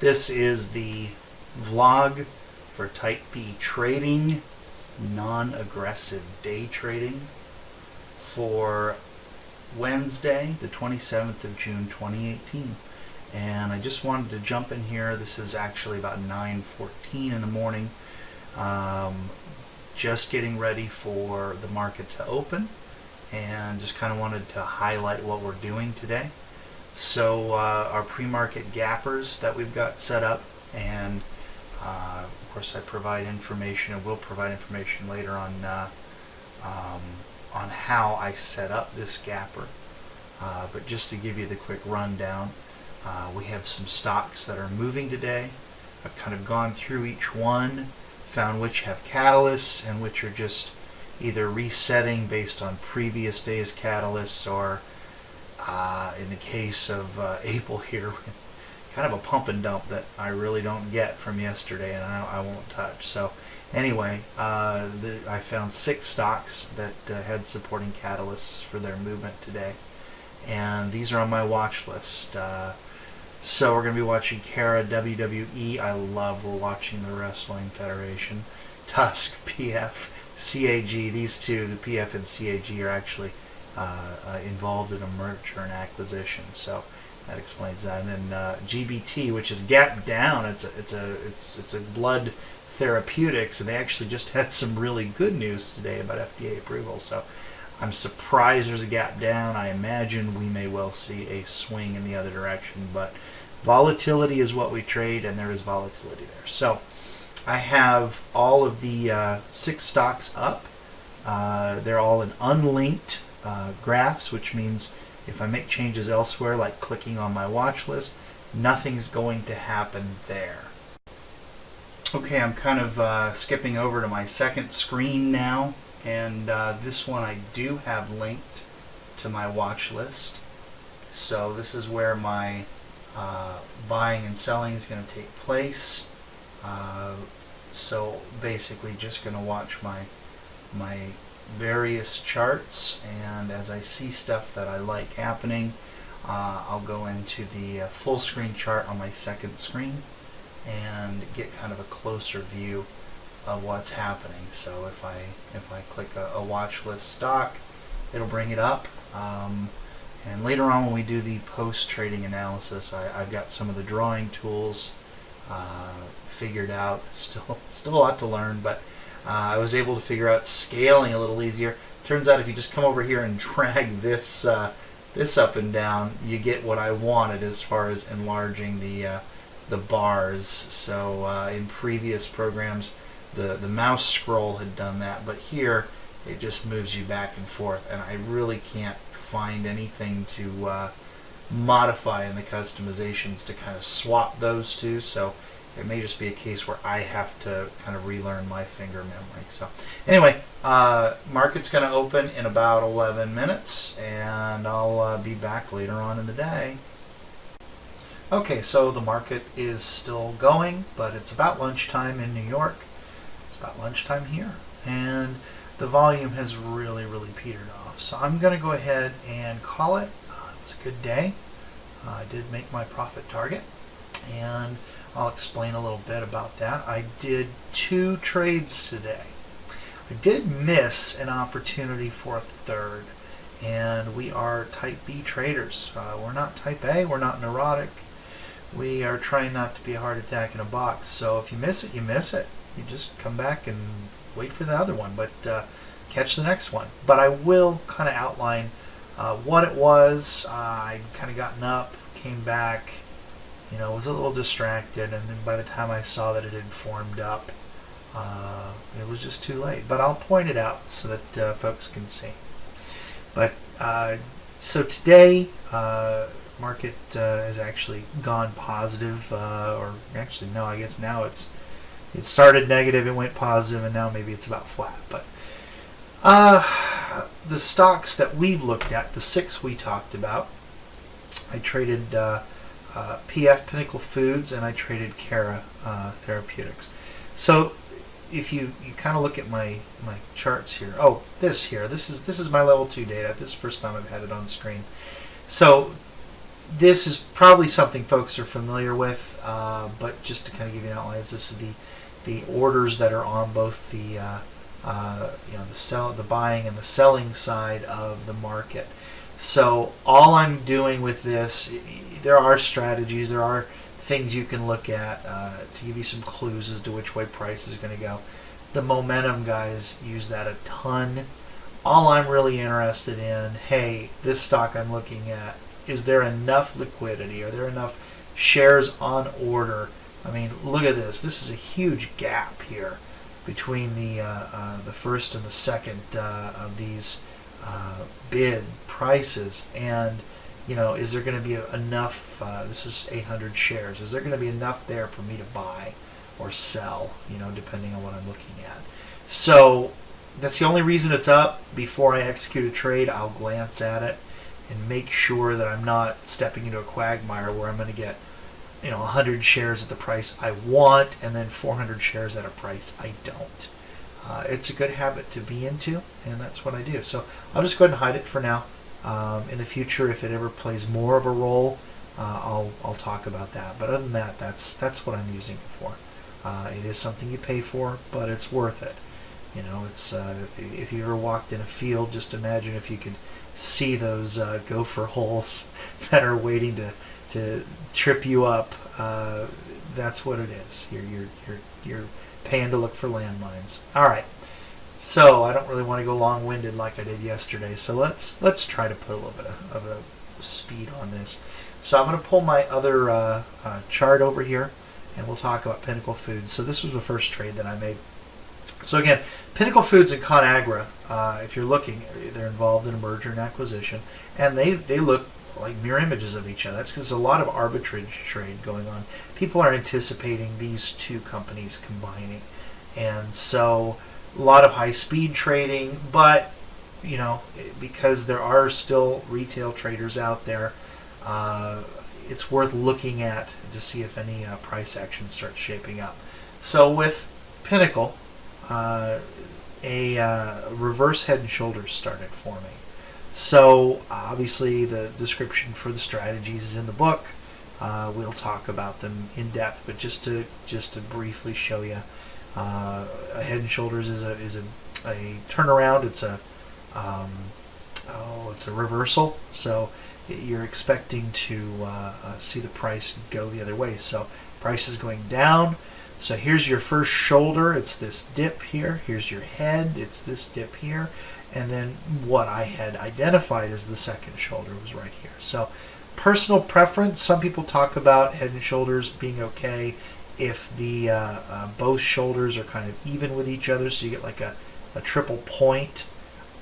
This is the vlog for Type B trading, non-aggressive day trading for Wednesday, the 27th of June, 2018. And I just wanted to jump in here. This is actually about 9:14 in the morning. Just getting ready for the market to open, and just kind of wanted to highlight what we're doing today. So our pre-market gappers that we've got set up, and of course I provide information, and will provide information later on how I set up this gapper. But just to give you the quick rundown, we have some stocks that are moving today. I've kind of gone through each one, found which have catalysts and which are just either resetting based on previous day's catalysts, or in the case of Apple here, kind of a pump and dump that I really don't get from yesterday, and I won't touch. So anyway, I found 6 stocks that had supporting catalysts for their movement today, and these are on my watch list. So we're going to be watching Kara, WWE. We're watching the Wrestling Federation, Tusk, PF, CAG. These two, the PF and CAG, are actually involved in a merger and acquisition, so that explains that. And then GBT, which is gap down. It's a blood therapeutics, and they actually just had some really good news today about FDA approval. So I'm surprised there's a gap down. I imagine we may well see a swing in the other direction, but volatility is what we trade, and there is volatility there. So I have all of the 6 stocks up. They're all in unlinked graphs, which means if I make changes elsewhere, like clicking on my watch list, nothing's going to happen there. Okay, I'm kind of skipping over to my second screen now, and this one I do have linked to my watch list. So this is where my buying and selling is going to take place. So basically just going to watch my various charts, and as I see stuff that I like happening, I'll go into the full screen chart on my second screen and get kind of a closer view of what's happening. So if I click a watch list stock, it'll bring it up, and later on when we do the post trading analysis, I've got some of the drawing tools figured out. Still a lot to learn, but I was able to figure out scaling a little easier. Turns out if you just come over here and drag this up and down, you get what I wanted as far as enlarging the bars. So in previous programs, the mouse scroll had done that, but here it just moves you back and forth, and I really can't find anything to modify in the customizations to kind of swap those two. So it may just be a case where I have to kind of relearn my finger memory. So anyway, market's going to open in about 11 minutes, and I'll be back later on in the day. Okay, so the market is still going, but it's about lunchtime in New York. It's about lunchtime here, and the volume has really petered off. So I'm going to go ahead and call it. It was a good day. I did make my profit target, and I'll explain a little bit about that. I did 2 trades today. I did miss an opportunity for a third, and we are Type B traders. We're not Type A, we're not neurotic. We are trying not to be a heart attack in a box. So if you miss it, you miss it. You just come back and wait for the other one, but catch the next one. But I will kind of outline what it was. I'd kind of gotten up, came back, was a little distracted, and then by the time I saw that it had formed up, it was just too late. But I'll point it out so that folks can see. But so today, market has actually gone positive, or actually no, I guess now it started negative, it went positive, and now maybe it's about flat. But the stocks that we've looked at, the 6 we talked about, I traded PF, Pinnacle Foods, and I traded Kara Therapeutics. So if you kind of look at my charts here, this is my level 2 data. This is the first time I've had it on screen. So this is probably something folks are familiar with, but just to kind of give you an outline, this is the orders that are on both the the buying and the selling side of the market. So all I'm doing with this, there are strategies, there are things you can look at to give you some clues as to which way price is going to go. The momentum guys use that a ton. All I'm really interested in, hey, this stock I'm looking at, is there enough liquidity? Are there enough shares on order? I mean, look at this. This is a huge gap here between the first and the second of these bid prices, and is there going to be enough? This is 800 shares. Is there going to be enough there for me to buy or sell? Depending on what I'm looking at. So that's the only reason it's up. Before I execute a trade, I'll glance at it and make sure that I'm not stepping into a quagmire where I'm going to get 100 shares at the price I want and then 400 shares at a price I don't. It's a good habit to be into, and that's what I do. So I'll just go ahead and hide it for now. In the future, if it ever plays more of a role, I'll talk about that. But other than that, that's what I'm using it for. It is something you pay for, but it's worth it. It's if you ever walked in a field, just imagine if you could see those gopher holes that are waiting to trip you up. That's what it is. You're paying to look for landmines. All right. So I don't really want to go long-winded like I did yesterday. So let's try to put a little bit of a speed on this. So I'm going to pull my other chart over here, and we'll talk about Pinnacle Foods. So this was the first trade that I made. So again, Pinnacle Foods and ConAgra, if you're looking, they're involved in a merger and acquisition, and they look like mirror images of each other. That's because there's a lot of arbitrage trade going on. People are anticipating these two companies combining, and so a lot of high-speed trading, but because there are still retail traders out there, it's worth looking at to see if any price action starts shaping up. So with Pinnacle, a reverse head and shoulders started forming. So obviously the description for the strategies is in the book. We'll talk about them in depth, but just to briefly show you, a head and shoulders is a turnaround. It's a reversal. So you're expecting to see the price go the other way. So price is going down. So here's your first shoulder. It's this dip here. Here's your head. It's this dip here. And then what I had identified as the second shoulder was right here. So personal preference, some people talk about head and shoulders being okay if the both shoulders are kind of even with each other, so you get like a triple point.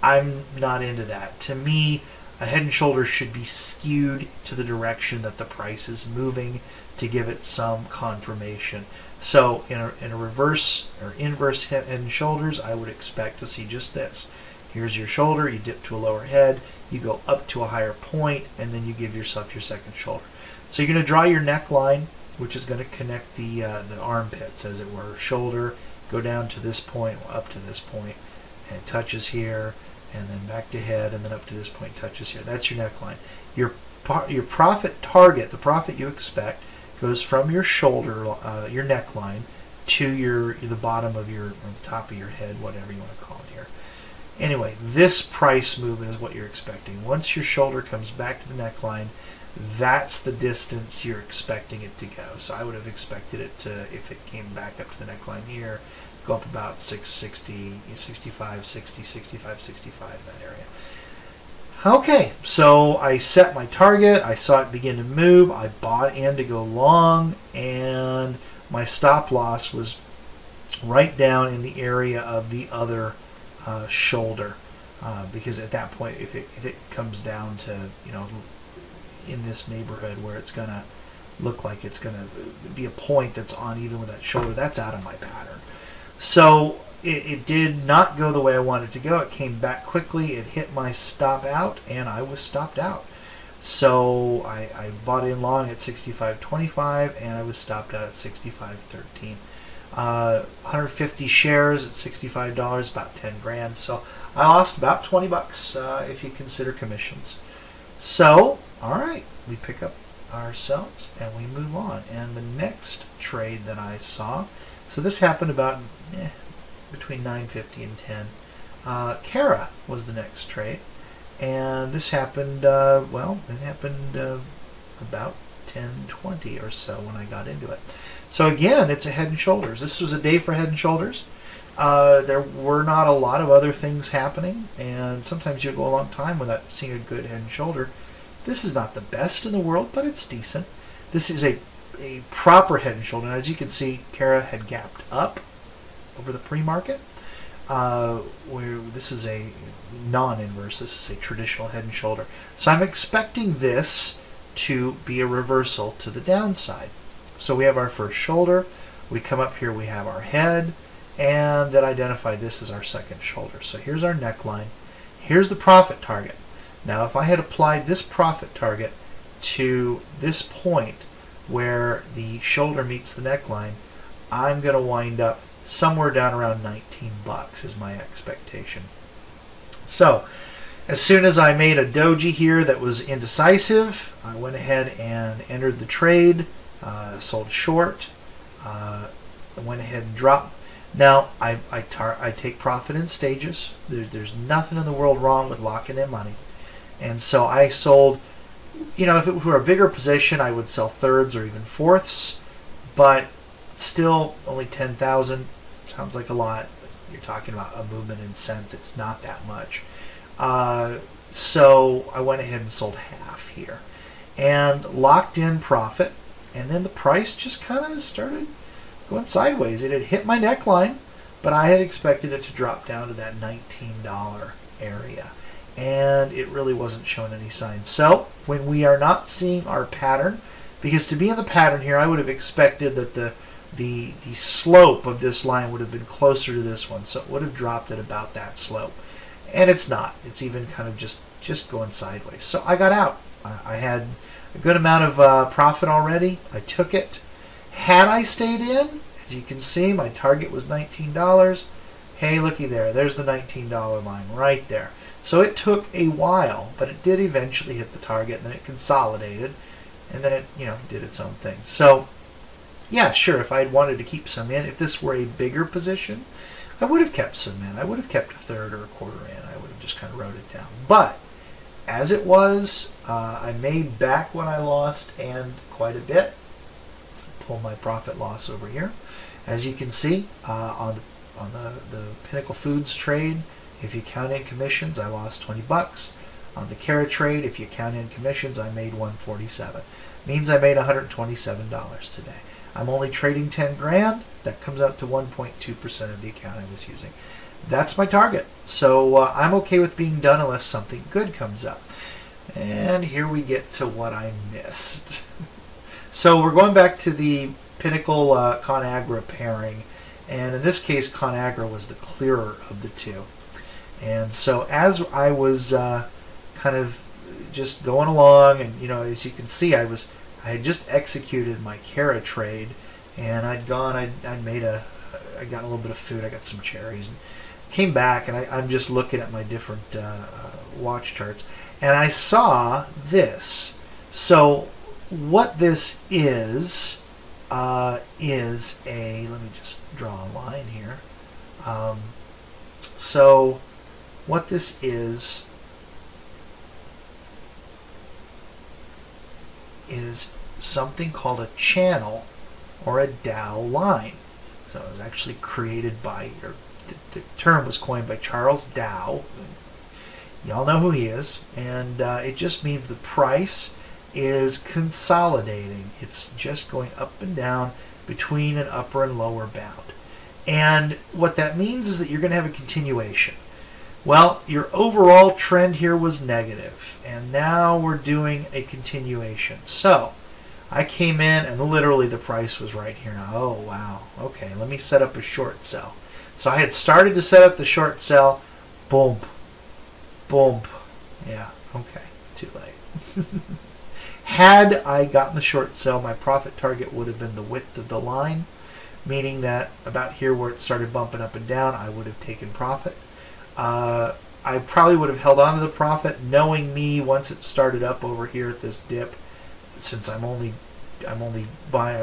I'm not into that. To me, a head and shoulders should be skewed to the direction that the price is moving to give it some confirmation. So in a reverse or inverse head and shoulders, I would expect to see just this. Here's your shoulder, you dip to a lower head, you go up to a higher point, and then you give yourself your second shoulder. So you're going to draw your neckline, which is going to connect the armpits, as it were. Shoulder, go down to this point, up to this point, and it touches here, and then back to head, and then up to this point, touches here. That's your neckline. Your profit target, the profit you expect, goes from your shoulder, your neckline, to the bottom of the top of your head, whatever you want to call it here. Anyway, this price movement is what you're expecting. Once your shoulder comes back to the neckline, that's the distance you're expecting it to go. So I would have expected it to, if it came back up to the neckline here, go up about 660, 65, 60, 65, 65 in that area. Okay, so I set my target. I saw it begin to move. I bought in to go long, and my stop loss was right down in the area of the other shoulder, because at that point, if it comes down to in this neighborhood where it's gonna look like it's gonna be a point that's on even with that shoulder, that's out of my pattern. So it did not go the way I wanted it to go. It came back quickly. It hit my stop out, and I was stopped out. So I bought in long at 65.25, and I was stopped out at 65.13. 150 shares at $65, about 10 grand. So I lost about $20 if you consider commissions. So, all right, we pick up ourselves and we move on. And the next trade that I saw, so this happened about between 9:50 and 10. Kara was the next trade, and this happened. It happened about 10:20 or so when I got into it. So again, it's a Head and Shoulders. This was a day for Head and Shoulders. There were not a lot of other things happening, and sometimes you'll go a long time without seeing a good Head and Shoulder. This is not the best in the world, but it's decent. This is a proper Head and Shoulder. And as you can see, Kara had gapped up over the pre-market. Where this is a non-inverse, this is a traditional Head and Shoulder. So I'm expecting this to be a reversal to the downside. So we have our first shoulder, we come up here, we have our head, and then identify this as our second shoulder. So here's our neckline, here's the profit target. Now if I had applied this profit target to this point where the shoulder meets the neckline, I'm going to wind up somewhere down around 19 bucks is my expectation. So as soon as I made a doji here that was indecisive, I went ahead and entered the trade, sold short, I went ahead and dropped. Now I take profit in stages. There's nothing in the world wrong with locking in money. And so I sold, if it were a bigger position, I would sell thirds or even fourths, but still only 10,000 sounds like a lot. You're talking about a movement in cents. It's not that much. So I went ahead and sold half here and locked in profit. And then the price just kind of started going sideways. It had hit my neckline, but I had expected it to drop down to that $19 area. And it really wasn't showing any signs. So when we are not seeing our pattern, because to be in the pattern here, I would have expected that the slope of this line would have been closer to this one, so it would have dropped at about that slope. And it's not. It's even kind of just going sideways. So I got out. I had a good amount of profit already. I took it. Had I stayed in, as you can see, my target was $19. Hey, looky there. There's the $19 line right there. So it took a while, but it did eventually hit the target, and then it consolidated, and then it, did its own thing. So yeah, sure, if I had wanted to keep some in, if this were a bigger position, I would have kept some in. I would have kept a third or a quarter in. I would have just kind of wrote it down. But as it was, I made back what I lost, and quite a bit. Pull my profit loss over here. As you can see, on the Pinnacle Foods trade, if you count in commissions, I lost 20 bucks. On the Kara trade, if you count in commissions, I made 147. Means I made $127 today. I'm only trading 10 grand. That comes out to 1.2% of the account I was using. That's my target. So I'm okay with being done unless something good comes up. And here we get to what I missed. So we're going back to the Pinnacle ConAgra pairing. And in this case, ConAgra was the clearer of the two. And so as I was kind of just going along, and as you can see, I had just executed my Kara trade, and I got a little bit of food, I got some cherries, and came back, and I'm just looking at my different watch charts, and I saw this. So what this is let me just draw a line here. So what this is something called a channel or a Dow line. So it was actually created by, or the term was coined by Charles Dow. Y'all know who he is. And it just means the price is consolidating. It's just going up and down between an upper and lower bound. And what that means is that you're going to have a continuation. Well, your overall trend here was negative, and now we're doing a continuation. So I came in, and literally the price was right here now. Oh, wow. Okay, let me set up a short sell. So I had started to set up the short sell. Boom. Boom. Yeah, okay. Too late. Had I gotten the short sell, my profit target would have been the width of the line, meaning that about here where it started bumping up and down, I would have taken profit. I probably would have held on to the profit, knowing me once it started up over here at this dip, since I'm only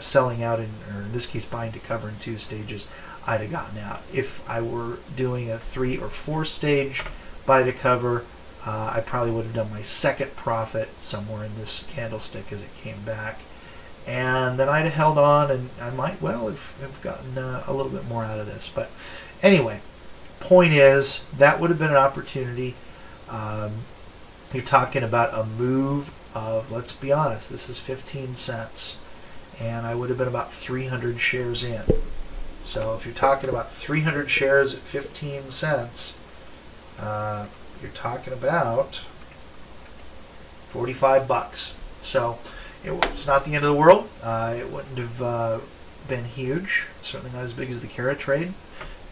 selling out or in this case buying to cover in 2 stages, I'd have gotten out. If I were doing a 3 or 4 stage buy to cover, I probably would have done my second profit somewhere in this candlestick as it came back, and then I'd have held on, and I might well have gotten a little bit more out of this. But anyway, point is that would have been an opportunity. You're talking about a move of, let's be honest, this is 15 cents, and I would have been about 300 shares in. So if you're talking about 300 shares at 15 cents, you're talking about $45. So it's not the end of the world. It wouldn't have been huge, certainly not as big as the Kara trade,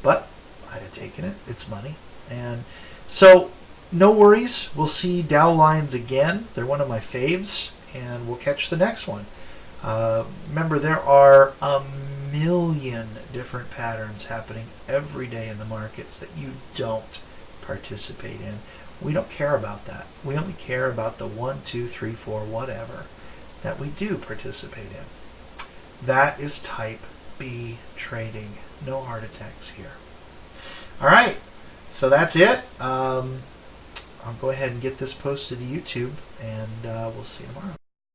but I'd have taken it. It's money. And so no worries. We'll see Dow lines again. They're one of my faves, and we'll catch the next one. Remember, there are a million different patterns happening every day in the markets that you don't participate in. We don't care about that. We only care about the 1, 2, 3, 4, whatever that we do participate in. That is type B trading. No heart attacks here. All right, so that's it. I'll go ahead and get this posted to YouTube, and we'll see you tomorrow.